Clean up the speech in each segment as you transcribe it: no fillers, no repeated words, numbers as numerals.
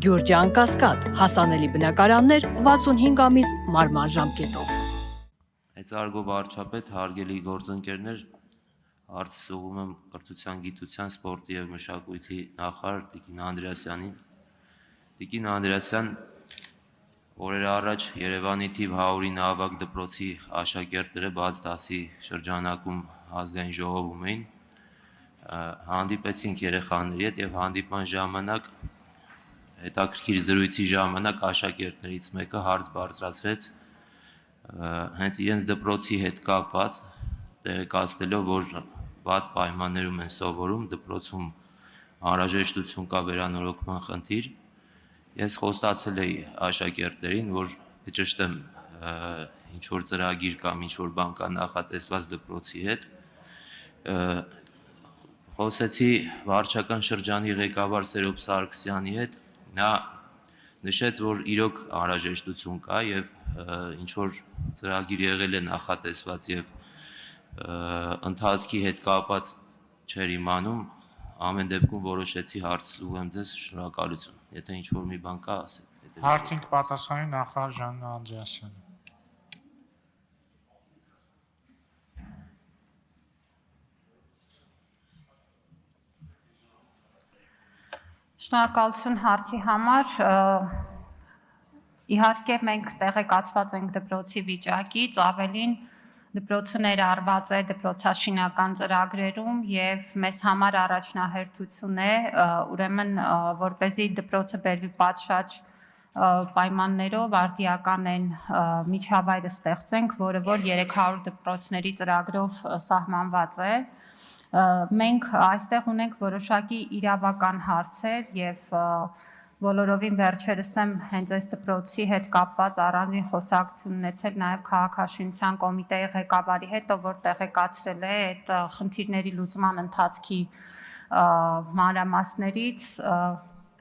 Գյուրջան Կասկադ, հասանելի բնակարաններ 65 ամիս մարման ժամկետով։ Մեծարգո վարչապետ, հարգելի գործընկերներ, հարցս ուղղում եմ կրթության, գիտության, սպորտի և մշակույթի նախարար Տիկին Անդրեասյանին։ Տիկին Անդրեասյան, օրեր առաջ Երևանի թիվ 109 դպրոցի աշակերտները բաց դասի շրջանակում ազգային ժողովում էին, հանդիպեցինք երեխաների հետ և հանդիպման ժամանակ հետաքրքիր զրույցի ժամանակ աշակերտներից մեկը հարց բարձրացրեց հենց իրենց դպրոցի հետ կապված, տեղեկացնելով, որ վատ պայմաններում են սովորում, դպրոցում անհրաժեշտություն կա վերանորոգման խնդիր։ Ես խոստացել էի աշակերտներին, որ կճշտեմ ինչ-որ ծրագիր կամ ինչ-որ բան կա նախատեսված դպրոցի հետ։ Խոսեցի վարչական շրջանի ղեկավար Սերոբ Սարգսյանի հետ, նա նշեց, որ իրոք անհրաժեշտություն կա և ինչ-որ ծրագիր եղել է նախատեսված և ընթացքի հետ կապված չէր իմանում, ամեն դեպքում որոշեցի հարցս ուղղեմ ձեզ, շնորհակալություն, եթե ինչ-որ մի բան կա, ասեք։ Հարցին կպատասխանի նախարար Ժաննա Անդրեասյանը։ Շնորհակալություն հարցի համար։ Իհարկե մենք տեղեկացված ենք դպրոցի վիճակից, ավելին դպրոցը ներառված է դպրոցաշինական ծրագրերում և մեզ համար առաջնահերթություն է, ուրեմն որպեսզի դպրոցը բերվի պատշաճ պայմաններով արդիական են միջավայրը ստեղծենք, որը որ 300 դպրոցների ծրագրով սահմանված է։ Մենք այստեղ ունենք որոշակի իրավական հարցեր և բոլորովին վերջերս եմ հենց այս դպրոցի հետ կապված առանձին խոսակցություն ունեցել նաև քաղաքաշինության կոմիտեի ղեկավարի հետ, ով որ տեղեկացրել է այդ խնդիրների լուծման ընթացքի մանրամասներից։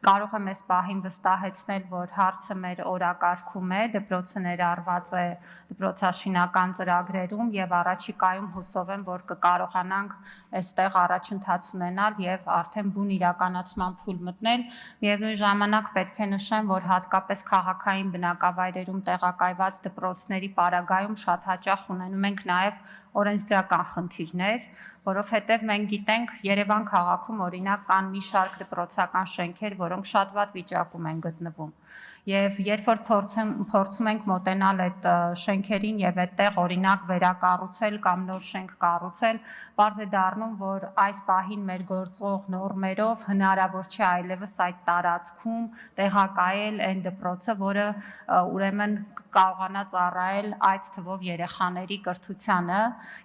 Կարող եմ այս պահին վստահեցնել, որ հարցը մեր օրակարգում է, դպրոցը ներառված է դպրոցաշինական ծրագրերում և առաջիկայում հուսով եմ, որ կկարողանանք այստեղ առաջընթաց ունենալ և արդեն բուն իրականացման փուլ մտնել։ Միևնույն ժամանակ պետք է նշեմ, որ հատկապես քաղաքային բնակավայրերում տեղակայված դպրոցների պարագայում շատ հաճախ ունենում ենք նաև օրենսդրական խնդիրներ, որովհետև մենք գիտենք Երևան քաղաքում օրինակ կան մի շարք դպրոցական շենքեր, որոնք շատ վատ վիճակում են գտնվում։ Եվ երբ որ փորձում ենք մոտենալ այդ շենքերին և այդտեղ օրինակ վերակառուցել կամ նոր շենք կառուցել, պարզ է դառնում, որ այս պահին մեր գործող նորմերով հնարավոր չէ այլևս այդ տարածքում տեղակայել այն դպրոցը, որը ուրեմն կարողանա ծառայել այդ թվով երեխաների կրթությանը,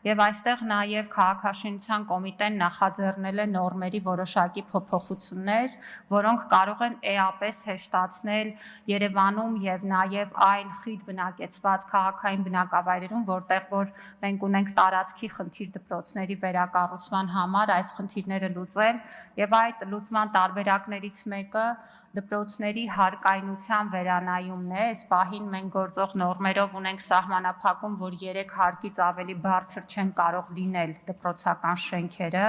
և այստեղ նաև քաղաքաշինության կոմիտեն նախաձեռնել է նորմերի որոշակի փոփոխություններ, որոնք կարող են էապես հեշտացնել Երևանում և նաև այլ խիտ բնակեցված քաղաքային բնակավայրերում, որտեղ որ մենք ունենք տարածքի խնդիր դպրոցների վերակառուցման համար, այս խնդիրները լուծել, և այդ լուծման տարբերակներից մեկը դպրոցների հարկայնության վերանայումն է։ Այս պահին մենք գործող նորմերով ունենք սահմանափակում, որ 3 հարկից ավելի բարձր չեն կարող լինել դպրոցական շենքերը։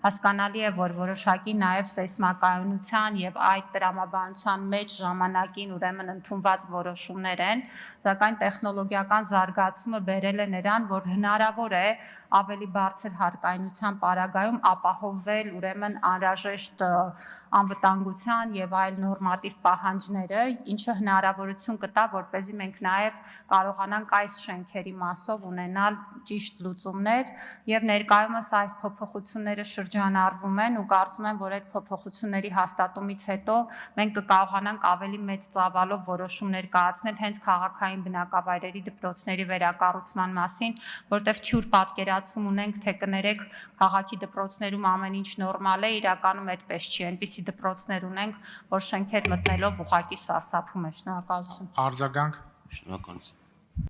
Հասկանալի է, որ որոշակի նաև սեյսմակայունության և այդ տրամաբանության մեջ ժամանակին ուրեմն ընդունված որոշումներ են, սակայն տեխնոլոգիական զարգացումը բերել է նրան, որ հնարավոր է ավելի բարձր հարկայնության պարագայում ապահովել ուրեմն անհրաժեշտ անվտանգության և այլ նորմատիվ պահանջները, ինչը հնարավորություն կտա, որպեսզի մենք նաև կարողանանք այս շենքերի մասով ունենալ ճիշտ լուծումներ, և ներկայումս այս փոփոխությունները շրջանառվում են ու կարծում եմ, որ այդ փոփոխությունների հաստատումից հետո մենք կկարողանանք ավելի մեծ ծավալով որոշումներ կայացնել հենց քաղաքային բնակավայրերի դպրոցների վերակառուցման մասին, որտեղ թյուր պատկերացում ունենք, թե կներեք քաղաքի դպրոցներում ամեն ինչ նորմալ է, իրականում այդպես չի, այնպիսի դպրոցներ ունենք, որ շենքեր մտնելով ուղղակի սարսափում է։ Շնորհակալություն։ Արձագանք։ Շնորհակալություն։